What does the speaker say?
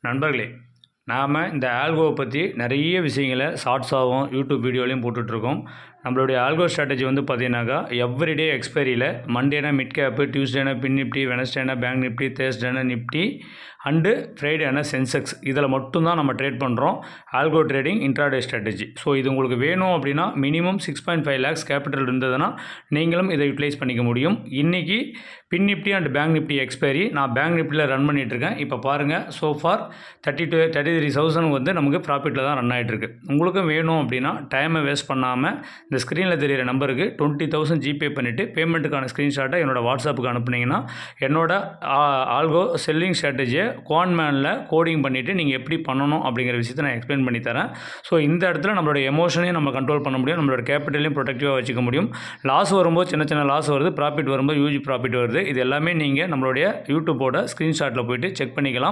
நண்பர்களே, நாம் இந்த ஆல்கோவை பற்றி நிறைய விஷயங்களை ஷார்ட்ஸாகவும் யூடியூப் வீடியோலையும் போட்டுட்ருக்கோம். நம்மளுடைய ஆல்கோ ஸ்ட்ராட்டஜி வந்து பார்த்தீங்கன்னாக்கா எவ்ரிடே எக்ஸ்பைரியில் மண்டேனா மிட் கேப்பு, டியூஸ்டேனா பின் நிஃப்டி, வெனஸ்டேனா பேங்க் நிஃப்டி, தேர்ஸ்டேனா நிஃப்டி அண்டு ஃப்ரைடேனா சென்செக்ஸ் இதில் மட்டும்தான் நம்ம ட்ரேட் பண்ணுறோம். Algo trading intraday strategy. So இது உங்களுக்கு வேணும் அப்படின்னா மினிமம் 6.5 lakhs கேபிட்டல் இருந்ததுன்னா நீங்களும் இதை யூட்டிலைஸ் பண்ணிக்க முடியும். இன்றைக்கி Fin Nifty and Bank Nifty expiry நான் பேங்க் நிஃப்டியில் ரன் பண்ணிகிட்ருக்கேன். இப்போ பாருங்கள், ஸோ ஃபார் 33,000 வந்து நமக்கு ப்ராஃபிட்டில் தான் ரன் ஆகிட்டுருக்கு. உங்களுக்கும் வேணும் அப்படின்னா டைமை வேஸ்ட் பண்ணாமல் இந்த ஸ்க்ரீனில் தெரிகிற நம்பருக்கு 20,000 ஜிபே பண்ணிவிட்டு பேமெண்ட்டுக்கான ஸ்க்ரீன்ஷாட்டை என்னோடய வாட்ஸ்அப்புக்கு அனுப்புனீங்கன்னா என்னோட ஆல்கோ செல்லிங் ஸ்ட்ராட்டஜியை குவான்மேனில் கோடிங் பண்ணிவிட்டு நீங்கள் எப்படி பண்ணணும் அப்படிங்கிற விஷயத்தை நான் எக்ஸ்பிளைன் பண்ணி தரேன். ஸோ இந்த இடத்துல நம்மளோட எமோஷனையும் நம்ம கண்ட்ரோல் பண்ண முடியும், நம்மளோட கேபிட்டலையும் ப்ரொடெக்டிவாக வச்சுக்க முடியும். லாஸ் வரும்போது சின்ன சின்ன லாஸ் வருது, ப்ராஃபிட் வரும்போது யூஜி ப்ராஃபிட் வருது. இது எல்லாமே நீங்கள் நம்மளுடைய யூடியூப்போட ஸ்க்ரீன்ஷாட்டில் போய்ட்டு செக் பண்ணிக்கலாம்.